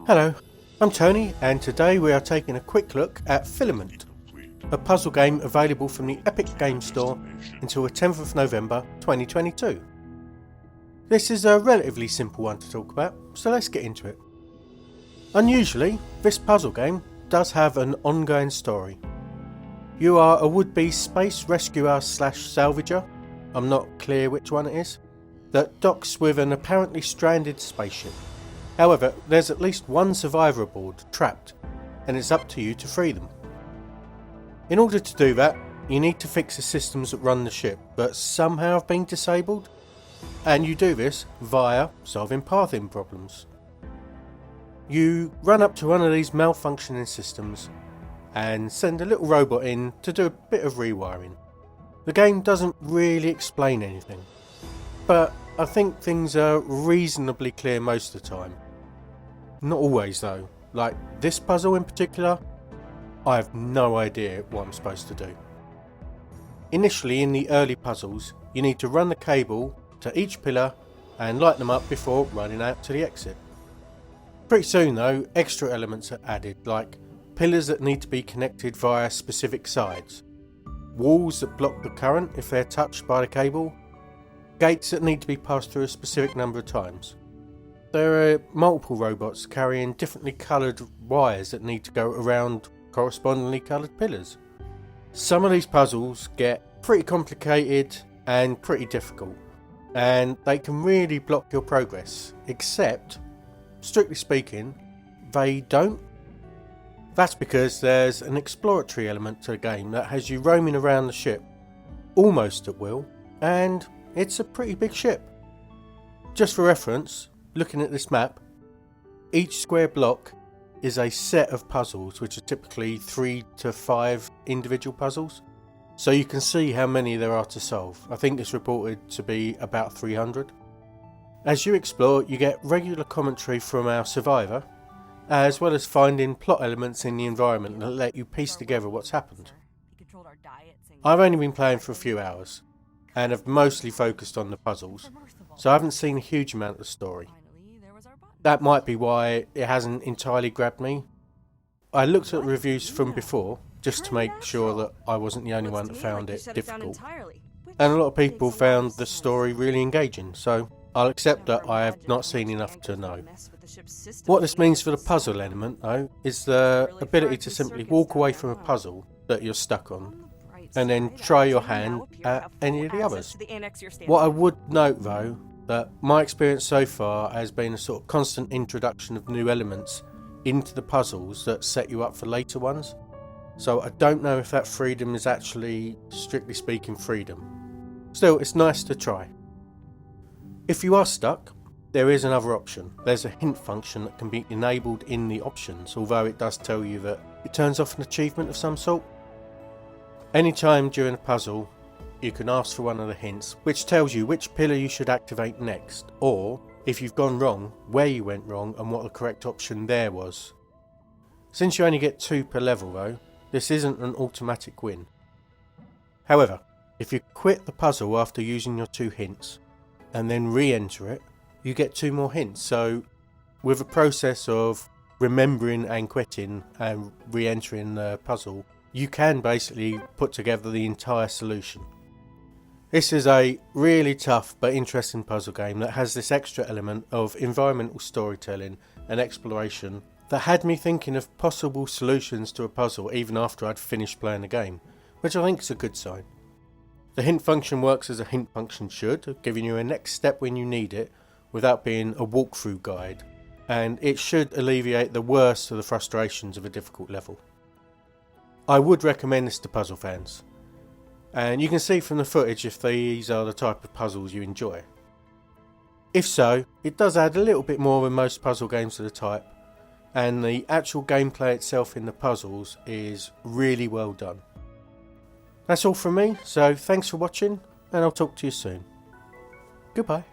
Hello, I'm Tony and today we are taking a quick look at Filament, a puzzle game available from the Epic Games Store until the 10th of November 2022. This is a relatively simple one to talk about, so let's get into it. Unusually, this puzzle game does have an ongoing story. You are a would-be space rescuer slash salvager, I'm not clear which one it is, that docks with an apparently stranded spaceship. However, there's at least one survivor aboard, trapped, and it's up to you to free them. In order to do that, you need to fix the systems that run the ship that somehow have been disabled, and you do this via solving pathing problems. You run up to one of these malfunctioning systems and send a little robot in to do a bit of rewiring. The game doesn't really explain anything, but I think things are reasonably clear most of the time. Not always though, like this puzzle in particular, I have no idea what I'm supposed to do. Initially in the early puzzles, you need to run the cable to each pillar and light them up before running out to the exit. Pretty soon though, extra elements are added, like pillars that need to be connected via specific sides, walls that block the current if they're touched by the cable, gates that need to be passed through a specific number of times. There are multiple robots carrying differently coloured wires that need to go around correspondingly coloured pillars. Some of these puzzles get pretty complicated and pretty difficult, and they can really block your progress, except, strictly speaking, they don't. That's because there's an exploratory element to the game that has you roaming around the ship, almost at will, and it's a pretty big ship. Just for reference, looking at this map, each square block is a set of puzzles, which are typically 3 to 5 individual puzzles. So you can see how many there are to solve. I think it's reported to be about 300. As you explore, you get regular commentary from our survivor, as well as finding plot elements in the environment that let you piece together what's happened. I've only been playing for a few hours, and have mostly focused on the puzzles, so I haven't seen a huge amount of the story. That might be why it hasn't entirely grabbed me. I looked at reviews from before, just to make sure that I wasn't the only one that found it difficult, and a lot of people found the story really engaging, so I'll accept that I have not seen enough to know. What this means for the puzzle element though, is the ability to simply walk away from a puzzle that you're stuck on, and then try your hand at any of the others. What I would note though, that my experience so far has been a sort of constant introduction of new elements into the puzzles that set you up for later ones. So I don't know if that freedom is actually, strictly speaking, freedom. Still, it's nice to try. If you are stuck, there is another option. There's a hint function that can be enabled in the options, although it does tell you that it turns off an achievement of some sort. Anytime during a puzzle, you can ask for one of the hints, which tells you which pillar you should activate next, or, if you've gone wrong, where you went wrong and what the correct option there was. Since you only get 2 per level though, this isn't an automatic win. However, if you quit the puzzle after using your 2 hints, and then re-enter it, you get 2 more hints, so with a process of remembering and quitting and re-entering the puzzle, you can basically put together the entire solution. This is a really tough but interesting puzzle game that has this extra element of environmental storytelling and exploration that had me thinking of possible solutions to a puzzle even after I'd finished playing the game, which I think is a good sign. The hint function works as a hint function should, giving you a next step when you need it without being a walkthrough guide, and it should alleviate the worst of the frustrations of a difficult level. I would recommend this to puzzle fans, and you can see from the footage if these are the type of puzzles you enjoy. If so, it does add a little bit more than most puzzle games of the type, and the actual gameplay itself in the puzzles is really well done. That's all from me, so thanks for watching, and I'll talk to you soon. Goodbye.